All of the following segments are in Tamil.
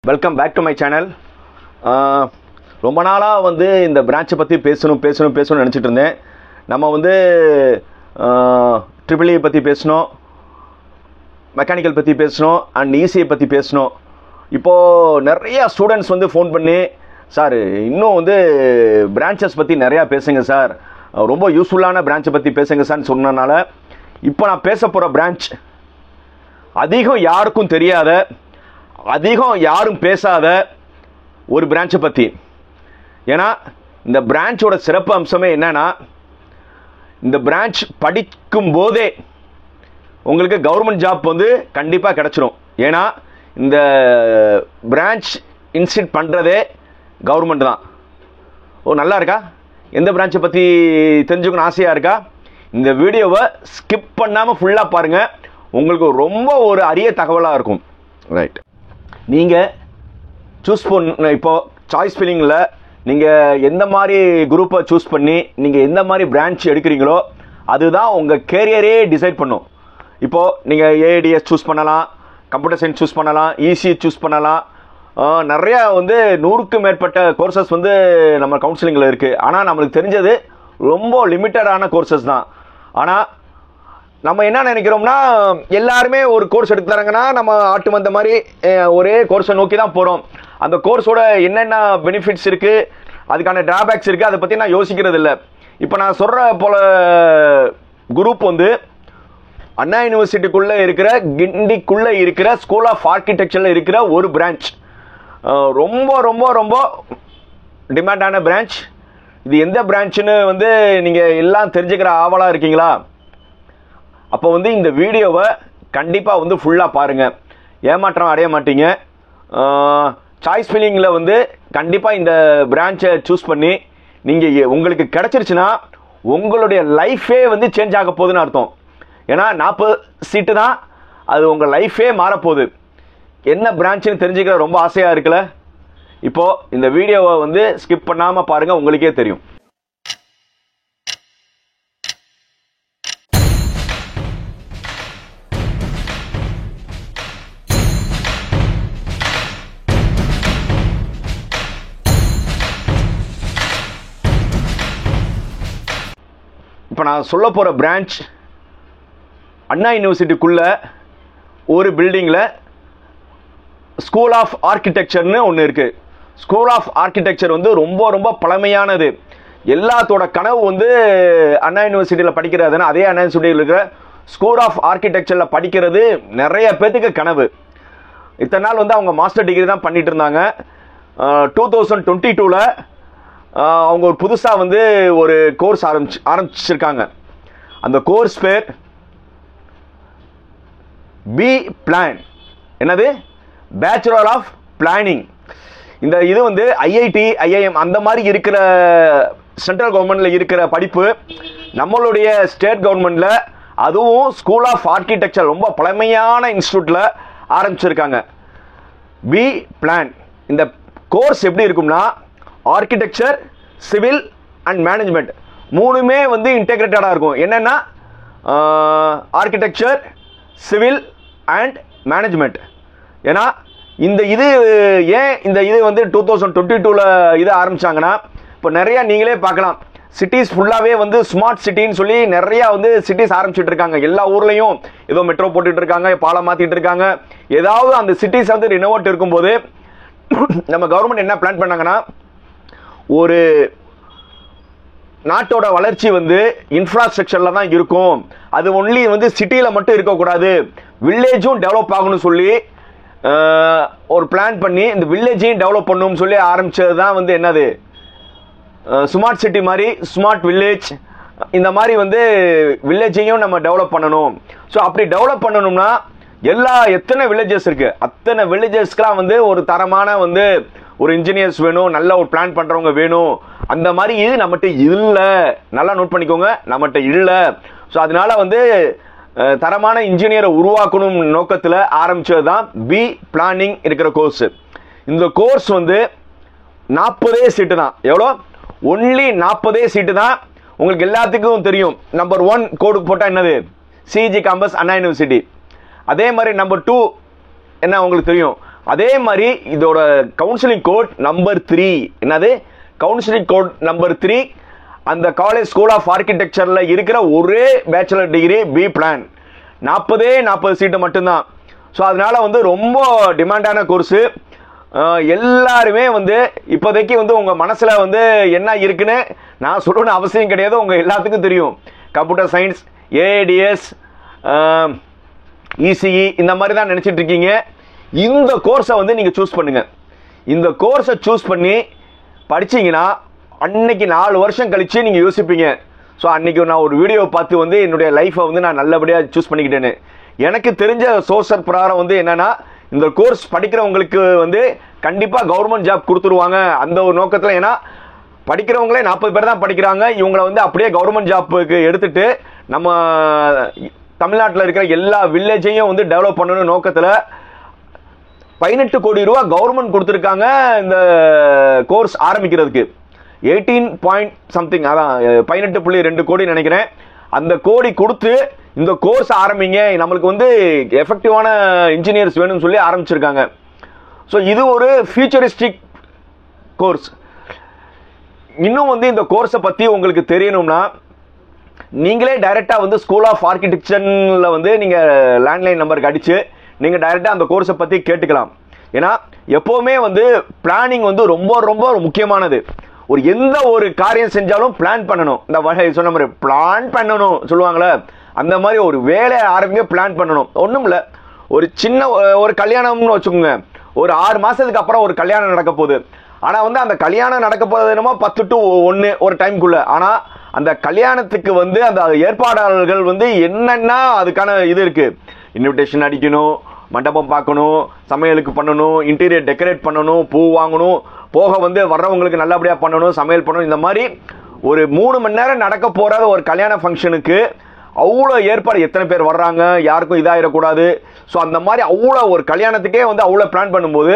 Welcome back to my channel. ரொம்ப நாளாக வந்து இந்த பிரான்ச்சை பற்றி பேசணும்னு நினச்சிட்டு இருந்தேன். நம்ம வந்து ட்ரிபிள்இ பற்றி பேசணும், மெக்கானிக்கல் பற்றி பேசணும் அண்ட் இசிஐ பற்றி பேசணும். இப்போது நிறையா ஸ்டூடெண்ட்ஸ் வந்து ஃபோன் பண்ணி, சார் இன்னும் வந்து பிரான்ச்சஸ் பற்றி நிறையா பேசுங்க சார், ரொம்ப யூஸ்ஃபுல்லான பிரான்ச்சை பற்றி பேசுங்க சார்னு சொன்னனால இப்போ நான் பேச போகிற பிரான்ச் அதிகம் யாருக்கும் தெரியாத, அதிகம் யாரும் பேசாத ஒரு பிரான்ச்சை பற்றி. ஏன்னா இந்த பிரான்ச்சோட சிறப்பு அம்சமே என்னன்னா, இந்த பிரான்ச் படிக்கும் போதே உங்களுக்கு கவர்மெண்ட் ஜாப் வந்து கண்டிப்பாக கிடச்சிரும். ஏன்னா இந்த பிரான்ச் இன்ஸ்டிட் பண்ணுறதே கவர்மெண்ட் தான். நல்லா இருக்கா? எந்த பிரான்ச்சை பற்றி தெரிஞ்சுக்கணும் ஆசையாக இருக்கா? இந்த வீடியோவை ஸ்கிப் பண்ணாமல் ஃபுல்லாக பாருங்கள், உங்களுக்கு ரொம்ப ஒரு அரிய தகவலாக இருக்கும். ரைட், நீங்கள் சூஸ் பண்ண இப்போது சாய்ஸ் ஃபில்லிங்கில் நீங்கள் எந்த மாதிரி குரூப்பை சூஸ் பண்ணி நீங்கள் எந்த மாதிரி பிரான்ச் எடுக்கிறீங்களோ அதுதான் உங்கள் கேரியரே டிசைட் பண்ணும். இப்போது நீங்கள் ஏடிஎஸ் சூஸ் பண்ணலாம், கம்ப்யூட்டர் சயின்ஸ் சூஸ் பண்ணலாம், இசி சூஸ் பண்ணலாம். நிறையா வந்து 100க்கும் மேற்பட்ட கோர்சஸ் வந்து நம்ம கவுன்சிலிங்கில் இருக்குது. ஆனால் நம்மளுக்கு தெரிஞ்சது ரொம்ப லிமிட்டடான கோர்சஸ் தான். ஆனால் நம்ம என்ன நினைக்கிறோம்னா, எல்லாருமே ஒரு கோர்ஸ் எடுத்து தராங்கன்னா நம்ம ஆட்டு வந்த மாதிரி ஒரே கோர்ஸை நோக்கி தான் போகிறோம். அந்த கோர்ஸோட என்னென்ன பெனிஃபிட்ஸ் இருக்குது, அதுக்கான டிராபேக்ஸ் இருக்குது, அதை பற்றி நான் யோசிக்கிறது இல்லை. இப்போ நான் சொல்கிற போல குரூப் வந்து அண்ணா யூனிவர்சிட்டிக்குள்ளே இருக்கிற, கிண்டிக்குள்ளே இருக்கிற ஸ்கூல் ஆஃப் ஆர்கிடெக்சரில் இருக்கிற ஒரு பிரான்ச். ரொம்ப ரொம்ப ரொம்ப டிமாண்டான பிரான்ச். இது எந்த பிரான்ச்சுன்னு வந்து நீங்கள் எல்லாம் தெரிஞ்சுக்கிற ஆவலாக இருக்கீங்களா? அப்போ வந்து இந்த வீடியோவை கண்டிப்பாக வந்து ஃபுல்லாக பாருங்கள், ஏமாற்றம் அடைய மாட்டீங்க. சாய்ஸ் ஃபில்லிங்கில் வந்து கண்டிப்பாக இந்த பிரான்ச்சை சூஸ் பண்ணி நீங்கள் உங்களுக்கு கிடச்சிருச்சுன்னா உங்களுடைய லைஃபே வந்து சேஞ்ச் ஆக போகுதுன்னு அர்த்தம். ஏன்னா 40 சீட்டு தான், அது உங்கள் லைஃபே மாறப்போகுது. என்ன பிரான்ச்சுன்னு தெரிஞ்சுக்கிற ரொம்ப ஆசையாக இருக்குல்ல? இப்போது இந்த வீடியோவை வந்து ஸ்கிப் பண்ணாமல் பாருங்கள், உங்களுக்கே தெரியும். இப்போ நான் சொல்ல போகிற பிரான்ச் அண்ணா யூனிவர்சிட்டிக்குள்ள ஒரு பில்டிங்கில் ஸ்கூல் ஆஃப் ஆர்கிடெக்சர்னு ஒன்று இருக்குது. ஸ்கூல் ஆஃப் ஆர்கிடெக்சர் வந்து ரொம்ப ரொம்ப பழமையானது. எல்லாத்தோட கனவு வந்து அண்ணா யூனிவர்சிட்டியில் படிக்கிறதுனா, அதே அண்ணா யூனிவர்சிட்டியில் இருக்கிற ஸ்கூல் ஆஃப் ஆர்கிடெக்சரில் படிக்கிறது நிறைய பேர்த்துக்கு கனவு. இத்தனை நாள் வந்து அவங்க மாஸ்டர் டிகிரி தான் பண்ணிட்டு இருந்தாங்க. 2022ல் அவங்க ஒரு புதுசாக வந்து ஒரு கோர்ஸ் ஆரம்பிச்சிருக்காங்க. அந்த கோர்ஸ் பேர் பி பிளான். என்னது? Bachelor of planning. இந்த இது வந்து ஐஐடி, ஐஐஎம் அந்த மாதிரி இருக்கிற சென்ட்ரல் கவர்மெண்ட்டில் இருக்கிற படிப்பு நம்மளுடைய ஸ்டேட் கவர்மெண்ட்டில், அதுவும் ஸ்கூல் ஆஃப் ஆர்கிடெக்சர் ரொம்ப பழமையான இன்ஸ்டியூட்டில் ஆரம்பிச்சிருக்காங்க. B plan. இந்த கோர்ஸ் எப்படி இருக்கும்னா, ஆர்கிடெக்சர், சிவில் அண்ட் மேனேஜ்மெண்ட் மூணுமே வந்து இன்டெகிரேட்டடாக இருக்கும். என்னென்னா ஆர்கிடெக்சர், சிவில் அண்ட் மேனேஜ்மெண்ட். ஏன்னா இந்த இது ஏன் இந்த இது வந்து 2022ல் இது ஆரம்பித்தாங்கன்னா, இப்போ நிறையா நீங்களே பார்க்கலாம், சிட்டிஸ் ஃபுல்லாகவே வந்து ஸ்மார்ட் சிட்டின்னு சொல்லி நிறையா வந்து சிட்டிஸ் ஆரம்பிச்சுட்டு இருக்காங்க. எல்லா ஊர்லேயும் ஏதோ மெட்ரோ போட்டுட்டு இருக்காங்க, பாலம் மாற்றிட்டு இருக்காங்க. ஏதாவது அந்த சிட்டிஸ் வந்து ரினோவேட் இருக்கும்போது நம்ம கவர்மெண்ட் என்ன பிளான் பண்ணாங்கன்னா, ஒரு நாட்டோட வளர்ச்சி வந்து இன்ஃப்ராஸ்ட்ரக்சரில் தான் இருக்கும், அது ஒன்லி வந்து சிட்டியில் மட்டும் இருக்கக்கூடாது, வில்லேஜும் டெவலப் ஆகணும்னு சொல்லி ஒரு பிளான் பண்ணி இந்த வில்லேஜையும் டெவலப் பண்ணணும்னு சொல்லி ஆரம்பித்தது தான் வந்து என்னது, ஸ்மார்ட் சிட்டி மாதிரி ஸ்மார்ட் வில்லேஜ். இந்த மாதிரி வந்து வில்லேஜையும் நம்ம டெவலப் பண்ணணும். ஸோ அப்படி டெவலப் பண்ணணும்னா எத்தனை வில்லேஜஸ் இருக்குது, அத்தனை வில்லேஜஸ்க்கெலாம் வந்து ஒரு தரமான வந்து ஒரு இன்ஜினியர்ஸ் வேணும், நல்ல ஒரு பிளான் பண்ணுறவங்க வேணும். அந்த மாதிரி இது நம்மகிட்ட இல்லை. நல்லா நோட் பண்ணிக்கோங்க, நம்மகிட்ட இல்லை. ஸோ அதனால வந்து தரமான இன்ஜினியரை உருவாக்கணும் நோக்கத்தில் ஆரம்பித்தது தான் பி பிளானிங் இருக்கிற கோர்ஸ். இந்த கோர்ஸ் வந்து 40 சீட்டு தான். எவ்வளோ? ஒன்லி 40 சீட்டு தான். உங்களுக்கு எல்லாத்துக்கும் தெரியும், நம்பர் 1 கோடு போட்டால் என்னது? சிஜி கேம்பஸ் அண்ணா யூனிவர்சிட்டி. அதே மாதிரி நம்பர் 2 என்ன உங்களுக்கு தெரியும், அதே மாதிரி இதோட கவுன்சிலிங் கோட் நம்பர் 3 என்னது கவுன்சிலிங் கோட் நம்பர் 3 அந்த காலேஜ் ஸ்கூல் ஆஃப் ஆர்கிடெக்சர்ல இருக்கிற ஒரே பேச்சுலர் டிகிரி பி பிளான் 40 சீட்டு மட்டும்தான். ஸோ அதனால வந்து ரொம்ப டிமாண்டான கோர்ஸு. எல்லாருமே வந்து இப்போதைக்கு வந்து உங்கள் மனசில் வந்து என்ன இருக்குன்னு நான் சொல்லணும்னு அவசியம் கிடையாது, உங்கள் எல்லாத்துக்கும் தெரியும். கம்ப்யூட்டர் சயின்ஸ், ஏடிஎஸ், இசிஇ இந்த மாதிரி தான் நினச்சிட்டு இருக்கீங்க. இந்த கோர்ஸை வந்து நீங்கள் சூஸ் பண்ணுங்க. இந்த கோர்ஸை சூஸ் பண்ணி படிச்சீங்கன்னா அன்னைக்கு 4 வருஷம் கழிச்சு நீங்கள் யோசிப்பீங்க, ஸோ அன்னைக்கு நான் ஒரு வீடியோ பார்த்து வந்து என்னுடைய லைஃப்பை வந்து நான் நல்லபடியாக சூஸ் பண்ணிக்கிட்டேன்னு. எனக்கு தெரிஞ்ச சோர்சர் பிரகாரம் வந்து என்னன்னா, இந்த கோர்ஸ் படிக்கிறவங்களுக்கு வந்து கண்டிப்பாக கவர்மெண்ட் ஜாப் கொடுத்துருவாங்க அந்த ஒரு நோக்கத்தில். ஏன்னா படிக்கிறவங்களே 40 பேர் தான் படிக்கிறாங்க. இவங்களை வந்து அப்படியே கவர்மெண்ட் ஜாப்புக்கு எடுத்துட்டு நம்ம தமிழ்நாட்டில் இருக்கிற எல்லா வில்லேஜையும் வந்து டெவலப் பண்ணணும் நோக்கத்தில் 18 கோடி ரூபா கவர்மெண்ட் கொடுத்துருக்காங்க இந்த கோர்ஸ் ஆரம்பிக்கிறதுக்கு. 18.something அதான் 18.2 கோடி நினைக்கிறேன். அந்த கோடி கொடுத்து இந்த கோர்ஸ் ஆரம்பிங்க, நம்மளுக்கு வந்து எஃபெக்டிவான இன்ஜினியர்ஸ் வேணும்னு சொல்லி ஆரம்பிச்சிருக்காங்க. ஸோ இது ஒரு ஃபியூச்சரிஸ்டிக் கோர்ஸ். இன்னும் வந்து இந்த கோர்ஸை பற்றி உங்களுக்கு தெரியணும்னா நீங்களே டைரெக்டாக வந்து ஸ்கூல் ஆஃப் ஆர்கிடெக்சரில் வந்து நீங்கள் லேண்ட்லைன் நம்பருக்கு அடித்து நீங்கள் டைரெக்டாக அந்த கோர்ஸை பற்றி கேட்டுக்கலாம். ஏன்னா எப்போவுமே வந்து பிளானிங் வந்து ரொம்ப ரொம்ப முக்கியமானது. ஒரு எந்த ஒரு காரியம் செஞ்சாலும் பிளான் பண்ணணும். இந்த வகை சொன்ன மாதிரி பிளான் பண்ணணும் சொல்லுவாங்களே, அந்த மாதிரி ஒரு வேலையை ஆரம்பிக்க பிளான் பண்ணணும். ஒன்றும் இல்லை, ஒரு சின்ன ஒரு கல்யாணம்னு வச்சுக்கோங்க, ஒரு 6 மாதத்துக்கு அப்புறம் ஒரு கல்யாணம் நடக்க போகுது. ஆனால் வந்து அந்த கல்யாணம் நடக்க போகிறது என்னமோ 10 to 1 ஒரு டைம்குள்ளே. ஆனால் அந்த கல்யாணத்துக்கு வந்து அந்த ஏற்பாடாளர்கள் வந்து என்னென்ன அதுக்கான இது இருக்குது, இன்விடேஷன் அடிக்கணும், மண்டபம் பார்க்கணும், சமையலுக்கு பண்ணணும், இன்டீரியர் டெக்கரேட் பண்ணணும், பூ வாங்கணும், போக வந்து வர்றவங்களுக்கு நல்லபடியாக பண்ணணும், சமையல் பண்ணணும். இந்த மாதிரி ஒரு 3 மணி நேரம் நடக்க போகிற ஒரு கல்யாண ஃபங்க்ஷனுக்கு அவ்வளோ ஏற்பாடு, எத்தனை பேர் வர்றாங்க, யாருக்கும் இதாகிடக்கூடாது. ஸோ அந்த மாதிரி அவ்வளோ ஒரு கல்யாணத்துக்கே வந்து அவ்வளோ பிளான் பண்ணும்போது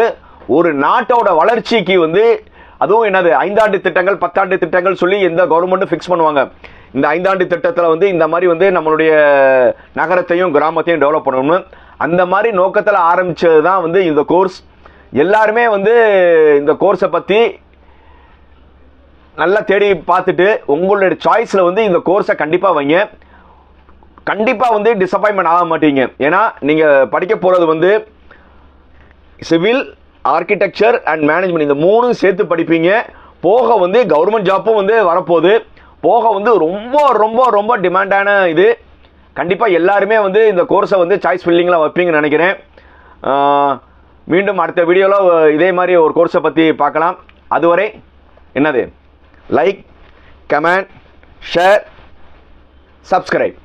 ஒரு நாட்டோட வளர்ச்சிக்கு வந்து அதுவும் என்னது 5 ஆண்டு திட்டங்கள் 10 ஆண்டு திட்டங்கள் சொல்லி எந்த கவர்மெண்ட்டும் ஃபிக்ஸ் பண்ணுவாங்க. இந்த 5 ஆண்டு திட்டத்தில் வந்து இந்த மாதிரி வந்து நம்மளுடைய நகரத்தையும் கிராமத்தையும் டெவலப் பண்ணணும். அந்த மாதிரி நோக்கத்தில் ஆரம்பித்தது தான் வந்து இந்த கோர்ஸ். எல்லாருமே வந்து இந்த கோர்ஸை பற்றி நல்லா தேடி பார்த்துட்டு உங்களுடைய சாய்ஸில் வந்து இந்த கோர்ஸை கண்டிப்பாக வைங்க. கண்டிப்பாக வந்து டிசப்பாயின்மெண்ட் ஆக மாட்டீங்க. ஏன்னா நீங்கள் படிக்க போகிறது வந்து சிவில், ஆர்கிடெக்சர் அண்ட் மேனேஜ்மெண்ட் இந்த 3 சேர்த்து படிப்பீங்க. போக வந்து கவர்மெண்ட் ஜாப்பும் வந்து வரப்போகுது. போக வந்து ரொம்ப ரொம்ப ரொம்ப டிமாண்டான இது. கண்டிப்பாக எல்லாருமே வந்து இந்த கோர்ஸை வந்து சாய்ஸ் ஃபில்லிங்கில் வைப்பீங்கன்னு நினைக்கிறேன். மீண்டும் அடுத்த வீடியோவில் இதே மாதிரி ஒரு கோர்ஸை பற்றி பார்க்கலாம். அதுவரை என்னது லைக், கமெண்ட், ஷேர், சப்ஸ்கிரைப்.